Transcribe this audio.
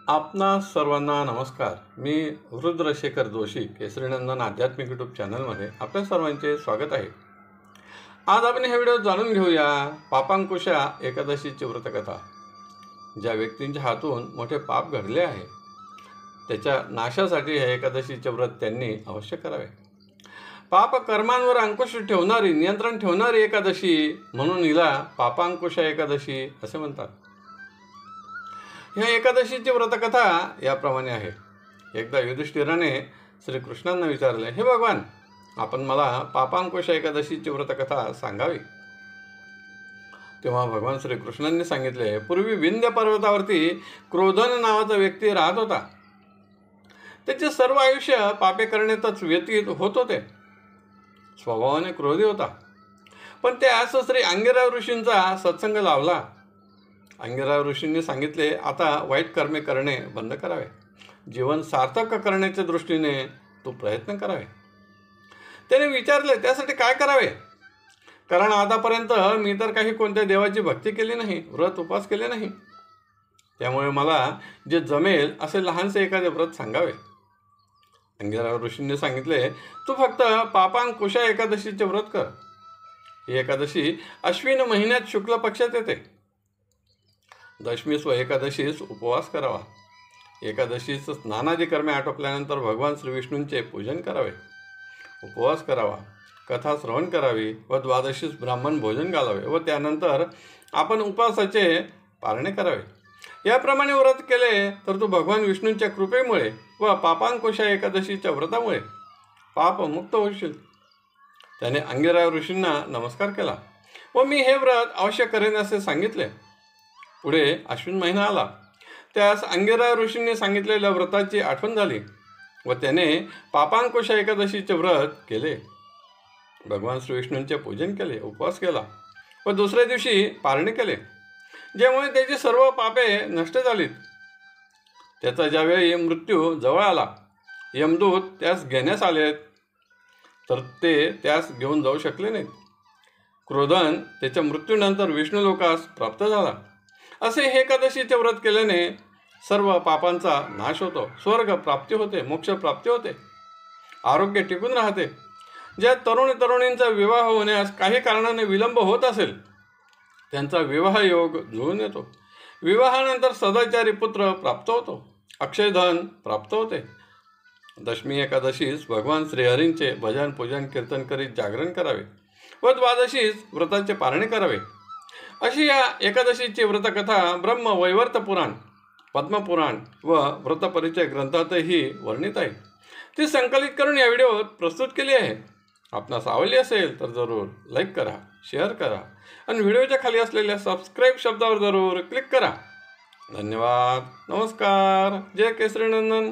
आपणा सर्वांना नमस्कार। मी रुद्रशेखर जोशी केसरीनंदन आध्यात्मिक यूट्यूब चॅनलमध्ये आपल्या सर्वांचे स्वागत आहे। आज आपण हे व्हिडिओ जाणून घेऊया पापांकुशा एकादशीची व्रतकथा। ज्या व्यक्तींच्या हातून मोठे पाप घडले आहे त्याच्या नाशासाठी हे एकादशीचे व्रत त्यांनी अवश्य करावे। पाप कर्मांवर अंकुश ठेवणारी, नियंत्रण ठेवणारी एकादशी म्हणून हिला पापांकुशा एकादशी असे म्हणतात। ह्या एकादशीची व्रतकथा याप्रमाणे आहे। एकदा युधिष्ठिराने श्रीकृष्णांना विचारले, हे भगवान, आपण मला पापांकुशा एकादशीची व्रतकथा सांगावी। तेव्हा भगवान श्रीकृष्णांनी सांगितले, पूर्वी विंध्य पर्वतावरती क्रोधन नावाचा व्यक्ती राहत होता। त्याचे सर्व आयुष्य पापे करण्यातच व्यतीत होत होते। स्वभावाने क्रोधी होता, पण त्यास श्री अंगिरा ऋषींचा सत्संग लावला। अंगिरा ऋषींनी सांगितले, आता वाईट कर्मे करणे बंद करावे, जीवन सार्थक करण्याच्या दृष्टीने तू प्रयत्न करावे। त्याने विचारले, त्यासाठी काय करावे? कारण आतापर्यंत मी तर काही कोणत्या देवाची भक्ती केली नाही, व्रत उपवास केले नाही। त्यामुळे मला जे जमेल असे लहानसे एखादे व्रत सांगावे। अंगिरा ऋषींनी सांगितले, तू फक्त पापांकुशा एकादशीचे व्रत कर। ही एकादशी अश्विन महिन्यात शुक्ल पक्षात येते। दशमीस व एकादशीस उपवास करावा। एकादशीस स्नानादी कर्मे आटोपल्यानंतर भगवान श्री विष्णूंचे पूजन करावे, उपवास करावा, कथा श्रवण करावी व द्वादशीस ब्राह्मण भोजन घालावे व त्यानंतर आपण उपवासाचे पारणे करावे। याप्रमाणे व्रत केले तर तू भगवान विष्णूंच्या कृपेमुळे व पापांकुशा एकादशीच्या व्रतामुळे पापमुक्त होशील। त्याने अंगिरा ऋषींना नमस्कार केला व मी हे व्रत अवश्य करेन असे सांगितले। पुढे अश्विन महिना आला। त्यास अंगिरा ऋषींनी सांगितलेल्या व्रताची आठवण झाली व त्याने पापांकुशा एकादशीचे व्रत केले। भगवान श्री विष्णूंचे पूजन केले, उपवास केला व दुसऱ्या दिवशी पारणे केले, ज्यामुळे त्याची सर्व पापे नष्ट झालीत। त्याचा ज्यावेळी मृत्यू जवळ आला, यमदूत त्यास घेण्यास आले तर ते त्यास घेऊन जाऊ शकले नाहीत। क्रोधन त्याच्या मृत्यूनंतर विष्णू लोकास प्राप्त झाला। असे हे एकादशीचे व्रत केल्याने सर्व पापांचा नाश होतो, स्वर्ग प्राप्ती होते, मोक्ष प्राप्ती होते, आरोग्य टिकून राहते। ज्या तरुणींचा विवाह होण्यास काही कारणाने विलंब होत असेल त्यांचा विवाह योग जुळून येतो। विवाहानंतर सदाचारी पुत्र प्राप्त होतो, अक्षयधन प्राप्त होते। दशमी एकादशीस भगवान श्रीहरींचे भजन पूजन कीर्तन करीत जागरण करावे व द्वादशीस व्रताचे पारणे करावे। अशी या एकादशीची व्रतकथा ब्रह्म वैवर्त पुराण, पद्मपुराण व व्रतपरिचय ग्रंथातही वर्णित आहे। ती संकलित करून या व्हिडिओत प्रस्तुत केली आहे। आपणास आवडली असेल तर जरूर लाईक करा, शेअर करा आणि व्हिडिओच्या खाली असलेल्या सबस्क्राईब शब्दावर जरूर क्लिक करा। धन्यवाद। नमस्कार। जय केसरीनंदन।